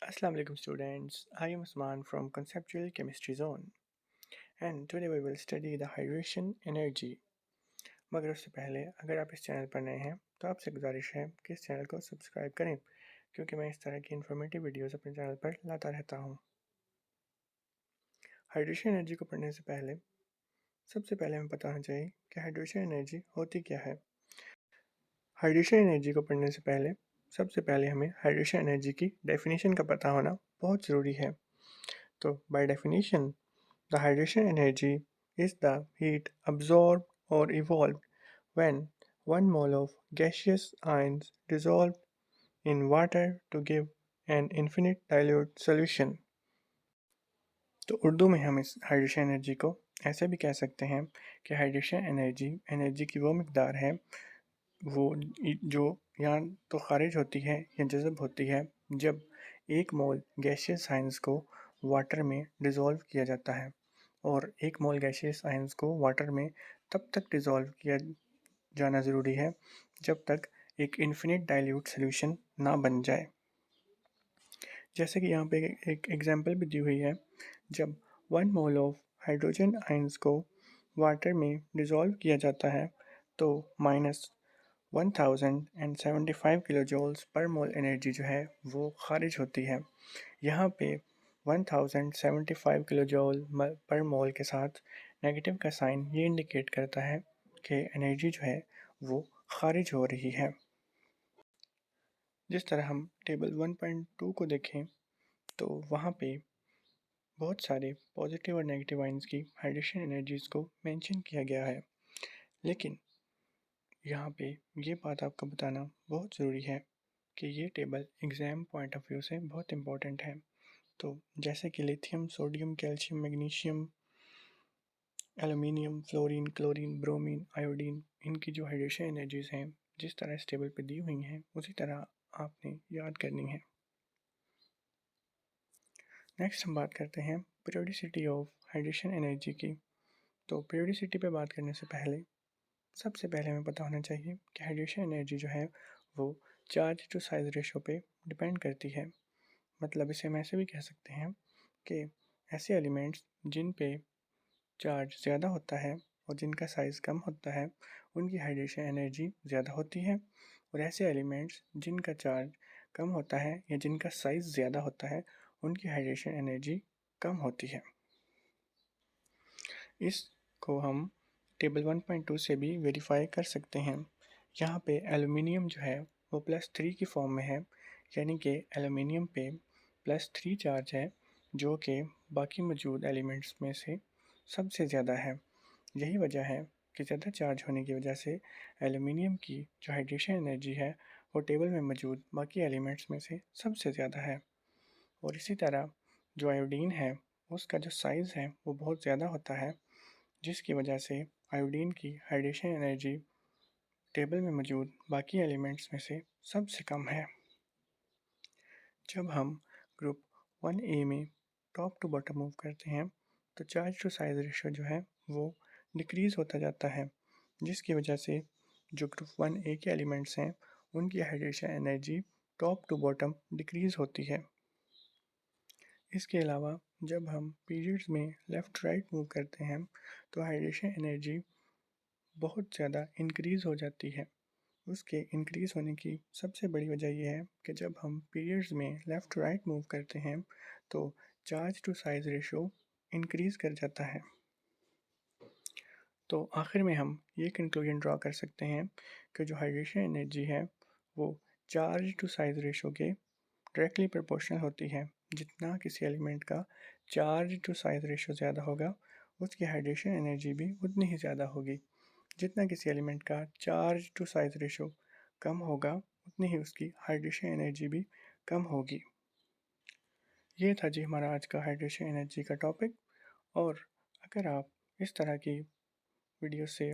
Assalamu alaikum students. I am Usman from Conceptual Chemistry Zone and today we will study the hydration energy. मगर उससे पहले अगर आप इस चैनल पर नए हैं तो आपसे गुजारिश है कि इस चैनल को सब्सक्राइब करें क्योंकि मैं इस तरह की इन्फॉर्मेटिव वीडियोस अपने चैनल पर लाता रहता हूँ। हाइड्रेशन एनर्जी को पढ़ने से पहले सबसे पहले हमें पता होना चाहिए कि हाइड्रेशन एनर्जी होती क्या है। हाइड्रेशन एनर्जी को पढ़ने से पहले सबसे पहले हमें हाइड्रेशन एनर्जी की डेफिनेशन का पता होना बहुत ज़रूरी है। तो by definition the hydration energy is the heat absorbed or evolved when 1 mole of gaseous ions dissolved in water to give an infinite dilute solution. तो उर्दू में हम इस हाइड्रेशन एनर्जी को ऐसे भी कह सकते हैं कि हाइड्रेशन एनर्जी की वो मकदार है वो जो या तो खारिज होती है या जज़ब होती है जब 1 मोल गैसियस आयंस को वाटर में डिज़ोल्व किया जाता है। और 1 मोल गैसियस आयंस को वाटर में तब तक डिज़ोल्व किया जाना ज़रूरी है जब तक एक इन्फिनिट डाइल्यूट सॉल्यूशन ना बन जाए। जैसे कि यहाँ पे एक एग्जांपल भी दी हुई है, जब 1 मोल ऑफ हाइड्रोजन आयंस को वाटर में डिज़ोल्व किया जाता है तो माइनस 1075 किलो जूल्स पर मोल एनर्जी जो है वो खारिज होती है। यहाँ पे 1075 किलो जूल पर मोल के साथ नेगेटिव का साइन ये इंडिकेट करता है कि एनर्जी जो है वो खारिज हो रही है। जिस तरह हम टेबल 1.2 को देखें तो वहाँ पे बहुत सारे पॉजिटिव और नेगेटिव आयंस की हाइड्रेशन एनर्जीज़ को मेंशन किया गया है, लेकिन यहाँ पे ये बात आपको बताना बहुत ज़रूरी है कि ये table exam point of view से बहुत इम्पोर्टेंट है। तो जैसे कि lithium, sodium, calcium, magnesium, aluminium, fluorine, chlorine, bromine, iodine, इनकी जो हाइड्रेशन एनर्जीज़ हैं जिस तरह इस टेबल पे दी हुई हैं उसी तरह आपने याद करनी है। नेक्स्ट हम बात करते हैं पीरियोडिसिटी ऑफ हाइड्रेशन एनर्जी की। तो पीरियोडिसिटी पे बात करने से पहले सबसे पहले हमें पता होना चाहिए कि हाइड्रेशन एनर्जी जो है वो चार्ज टू साइज रेशो पे डिपेंड करती है। मतलब इसे हम ऐसे भी कह सकते हैं कि ऐसे एलिमेंट्स जिन पे चार्ज ज़्यादा होता है और जिनका साइज़ कम होता है उनकी हाइड्रेशन एनर्जी ज़्यादा होती है, और ऐसे एलिमेंट्स जिनका चार्ज कम होता है या जिनका साइज़ ज़्यादा होता है उनकी हाइड्रेशन एनर्जी कम होती है। इसको हम टेबल 1.2 से भी वेरीफाई कर सकते हैं। यहाँ पे एलुमिनियम जो है वो +3 की फॉर्म में है, यानी कि एलुमिनियम पे +3 चार्ज है जो कि बाकी मौजूद एलिमेंट्स में से सबसे ज़्यादा है। यही वजह है कि ज़्यादा चार्ज होने की वजह से एलुमिनियम की जो हाइड्रेशन एनर्जी है वो टेबल में मौजूद बाकी एलिमेंट्स में से सबसे ज़्यादा है। और इसी तरह जो आयोडीन है उसका जो साइज़ है वो बहुत ज़्यादा होता है, जिसकी वजह से आयोडीन की हाइड्रेशन एनर्जी टेबल में मौजूद बाकी एलिमेंट्स में से सबसे कम है। जब हम ग्रुप 1A में टॉप टू बॉटम मूव करते हैं तो चार्ज टू साइज रेशो जो है वो डिक्रीज़ होता जाता है, जिसकी वजह से जो ग्रुप 1A के एलिमेंट्स हैं उनकी hydration energy top to bottom decrease होती है। इसके अलावा जब हम पीरियड्स में लेफ़्ट राइट मूव करते हैं तो हाइड्रेशन एनर्जी बहुत ज़्यादा इंक्रीज़ हो जाती है। उसके इंक्रीज़ होने की सबसे बड़ी वजह यह है कि जब हम पीरियड्स में लेफ़्ट राइट मूव करते हैं तो charge to size ratio increase कर जाता है। तो आखिर में हम ये कंक्लूजन ड्रॉ कर सकते हैं कि जो हाइड्रेशन एनर्जी है वो चार्ज टू साइज रेशो के डायरेक्टली प्रोपोर्शनल होती है। जितना किसी एलिमेंट का चार्ज टू साइज रेशो ज़्यादा होगा उसकी हाइड्रेशन एनर्जी भी उतनी ही ज़्यादा होगी। जितना किसी एलिमेंट का चार्ज टू साइज रेशो कम होगा उतनी ही उसकी हाइड्रेशन एनर्जी भी कम होगी। ये था जी हमारा आज का हाइड्रेशन एनर्जी का टॉपिक। और अगर आप इस तरह की वीडियो से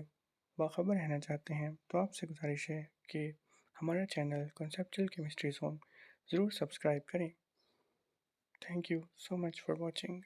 बाखबर रहना चाहते हैं तो आपसे गुजारिश है कि हमारा चैनल कॉन्सेप्चुअल केमिस्ट्री जोन ज़रूर सब्सक्राइब करें। Thank you so much for watching.